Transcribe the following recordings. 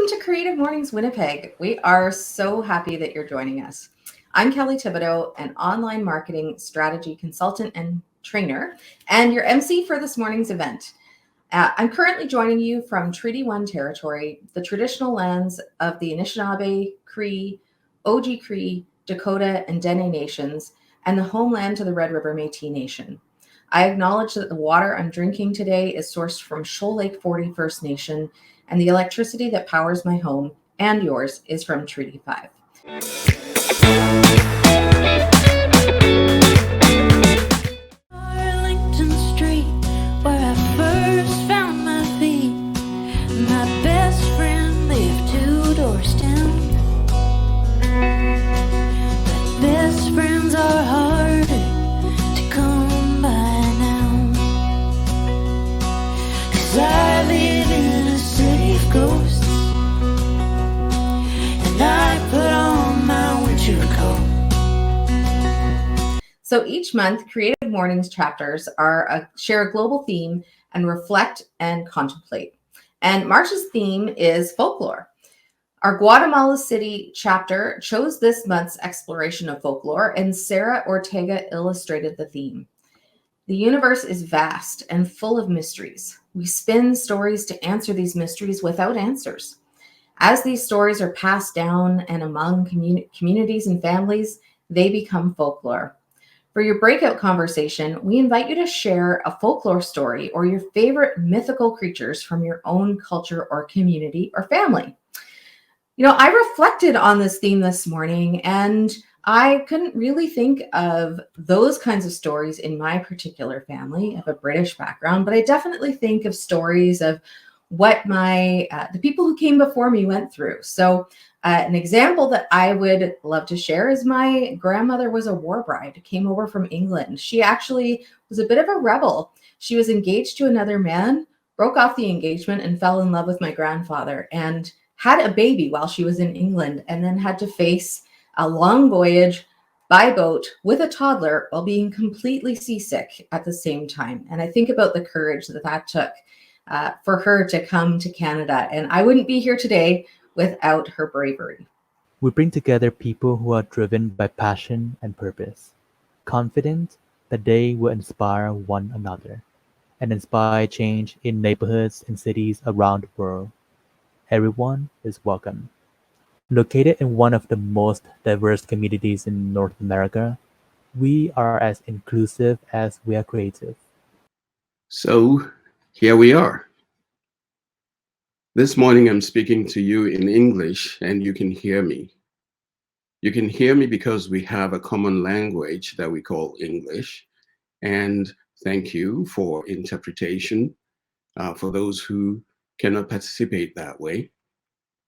to Creative Mornings Winnipeg. We are so happy that you're joining us. I'm Kelly Thibodeau, an online marketing strategy consultant and trainer, and your MC for this morning's event. I'm currently joining you from Treaty 1 territory, the traditional lands of the Anishinaabe, Cree, Oji Cree, Dakota, and Dene nations, and the homeland to the Red River Métis Nation. I acknowledge that the water I'm drinking today is sourced from Shoal Lake 40 First Nation, and the electricity that powers my home and yours is from Treaty 5. Arlington Street, where I first found my feet. My best friend lived 2 doors down. But best friends are harder to come by now. 'Cause I live in a city of ghosts, and I put on my winter coat. So each month, Creative Mornings chapters share a global theme and reflect and contemplate. And March's theme is folklore. Our Guatemala City chapter chose this month's exploration of folklore, and Sarah Ortega illustrated the theme. The universe is vast and full of mysteries. We spin stories to answer these mysteries without answers. As these stories are passed down and among communities and families, they become folklore. For your breakout conversation, we invite you to share a folklore story or your favorite mythical creatures from your own culture or community or family. I reflected on this theme this morning, and I couldn't really think of those kinds of stories in my particular family. I have a British background, but I definitely think of stories of what the people who came before me went through. So an example that I would love to share is my grandmother was a war bride, came over from England. She actually was a bit of a rebel. She was engaged to another man, broke off the engagement, and fell in love with my grandfather, and had a baby while she was in England, and then had to face a long voyage by boat with a toddler while being completely seasick at the same time. And I think about the courage that took for her to come to Canada. And I wouldn't be here today without her bravery. We bring together people who are driven by passion and purpose, confident that they will inspire one another and inspire change in neighborhoods and cities around the world. Everyone is welcome. Located in one of the most diverse communities in North America, we are as inclusive as we are creative. So here we are. This morning I'm speaking to you in English, and you can hear me. You can hear me because we have a common language that we call English. And thank you for interpretation for those who cannot participate that way.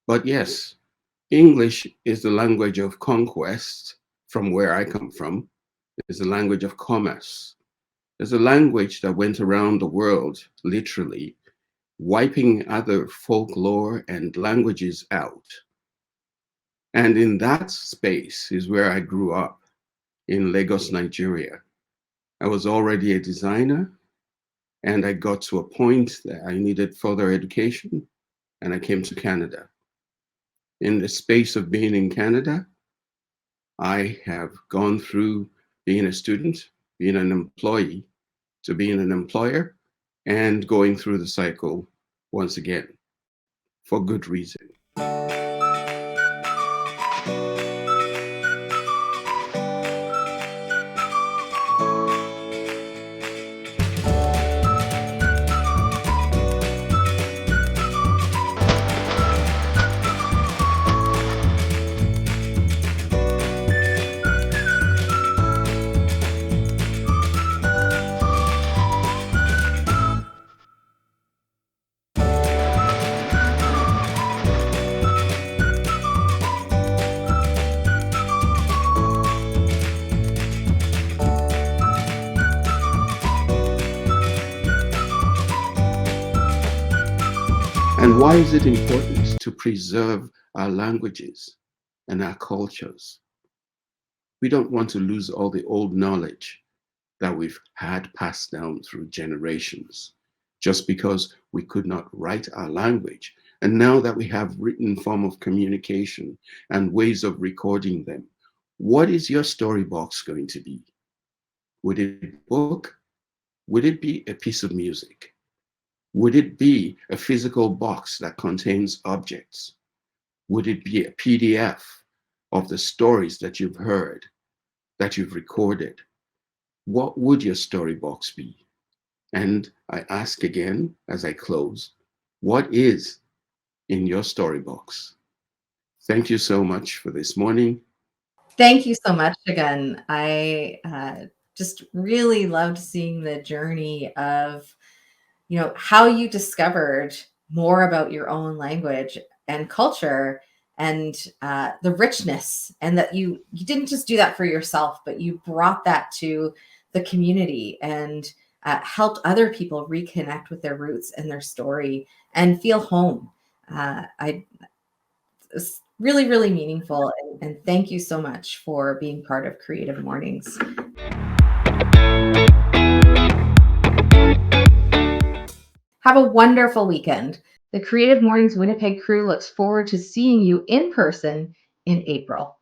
But yes, English is the language of conquest from where I come from. It's the language of commerce. It's a language that went around the world, literally, wiping other folklore and languages out. And in that space is where I grew up, in Lagos, Nigeria. I was already a designer, and I got to a point that I needed further education, and I came to Canada. In the space of being in Canada, I have gone through being a student, being an employee, to being an employer, and going through the cycle once again, for good reason. And why is it important to preserve our languages and our cultures? We don't want to lose all the old knowledge that we've had passed down through generations just because we could not write our language And now that we have written form of communication and ways of recording them, what is your story box going to be? Would it be a book? Would it be a piece of music? Would it be a physical box that contains objects? Would it be a PDF of the stories that you've heard, that you've recorded? What would your story box be? And I ask again as I close, what is in your story box? Thank you so much for this morning. Thank you so much again. I just really loved seeing the journey of, how you discovered more about your own language and culture and the richness, and that you didn't just do that for yourself, but you brought that to the community and helped other people reconnect with their roots and their story and feel home. It's really, really meaningful. And thank you so much for being part of Creative Mornings. Have a wonderful weekend. The Creative Mornings Winnipeg crew looks forward to seeing you in person in April.